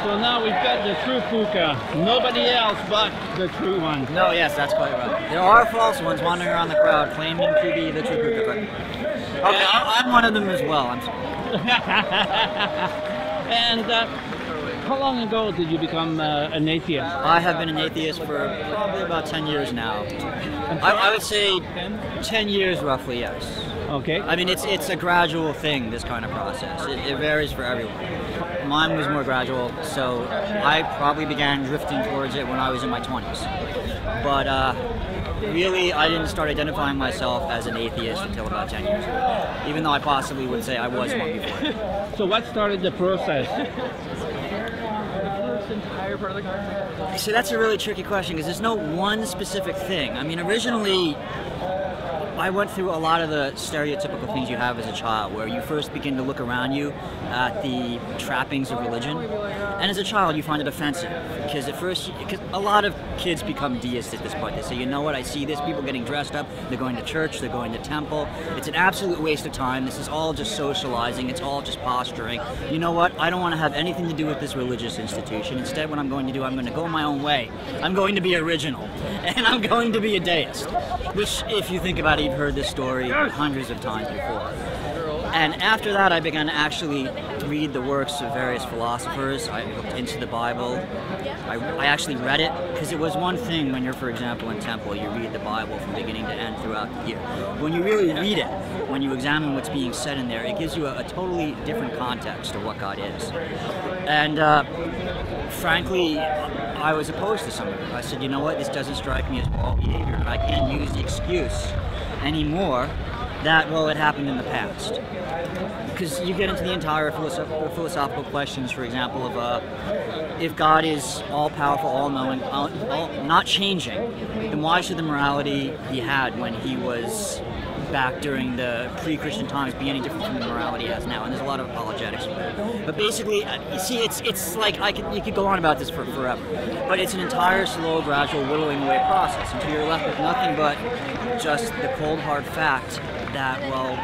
So now we've got the true Pooka. Nobody else but the true one. No, yes, that's quite right. There are false ones wandering around the crowd claiming to be the TheTruePooka, but okay, I'm one of them as well. I'm sorry. And how long ago did you become an atheist? I have been an atheist for probably about 10 years now. I would say 10 years roughly, yes. Okay. I mean, it's a gradual thing, this kind of process. It varies for everyone. Mine was more gradual, so I probably began drifting towards it when I was in my 20s. But really, I didn't start identifying myself as an atheist until about 10 years ago, even though I possibly would say I was one before. So what started the process? So that's a really tricky question because there's no one specific thing. I mean, originally, I went through a lot of the stereotypical things you have as a child, where you first begin to look around you at the trappings of religion, and as a child you find it offensive, because at first, because a lot of kids become deists at this point. They say, you know what, I see this, people getting dressed up, they're going to church, they're going to temple, it's an absolute waste of time, this is all just socializing, it's all just posturing. You know what, I don't want to have anything to do with this religious institution. Instead, what I'm going to do, I'm going to go my own way. I'm going to be original, and I'm going to be a deist, which, if you think about it, you've heard this story hundreds of times before. And after that, I began to actually read the works of various philosophers. I looked into the Bible. I actually read it, because it was one thing when you're, for example, in temple, you read the Bible from beginning to end throughout the year. When you really read it, when you examine what's being said in there, it gives you a totally different context of what God is. And frankly, I was opposed to some of it. I said, you know what, this doesn't strike me as moral behavior. I can't use the excuse anymore that, well, it happened in the past. Because you get into the entire philosophical questions, for example, of if God is all-powerful, all-knowing, not changing, then why should the morality he had when he was back during the pre-Christian times be any different from the morality he has now? And there's a lot of apologetics for it. But basically, you see, it's like, you could go on about this for forever. But it's an entire slow, gradual, whittling away process until you're left with nothing but just the cold, hard fact that, well,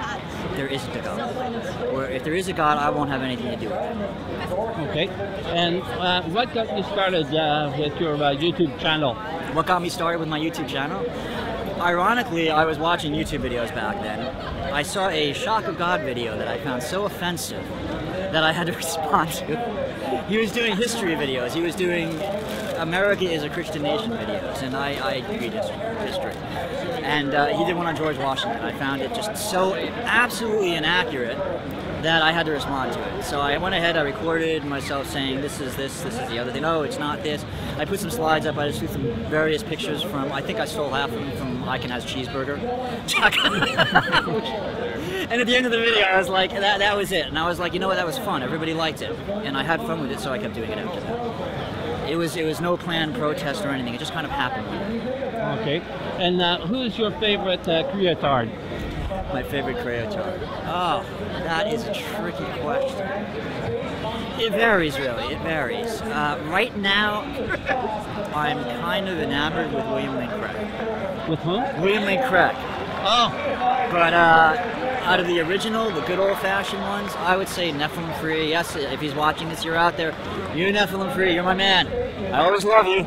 there isn't a God. Or if there is a God, I won't have anything to do with it. Okay. And what got you started with your YouTube channel? What got me started with my YouTube channel? Ironically, I was watching YouTube videos back then. I saw a Shock of God video that I found so offensive that I had to respond to. He was doing history videos. He was doing America is a Christian nation videos, and I read history. And he did one on George Washington. I found it just so absolutely inaccurate that I had to respond to it. So I went ahead, I recorded myself saying, this is the other thing, oh, it's not this. I put some slides up, I just threw some various pictures from, I think I stole half of them from I Can Has Cheeseburger. And at the end of the video, I was like, that was it. And I was like, you know what, that was fun, everybody liked it. And I had fun with it, so I kept doing it after that. It was no planned protest or anything, it just kind of happened. Okay. And who's your favorite creator? My favorite creator? Oh, that is a tricky question. It varies, really. It varies. Right now, I'm kind of enamored with William Lane Craig. With whom? William Lane Craig. Oh. But out of the original, the good old-fashioned ones, I would say Nephilim Free. Yes, if he's watching this, you're out there. You're Nephilim Free. You're my man. I always love you.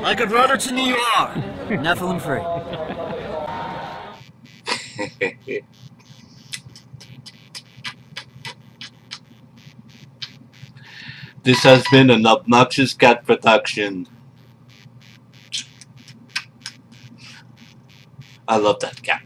Like a brother to me, you are. Nephilim Free. This has been an Obnoxious Cat production. I love that cat.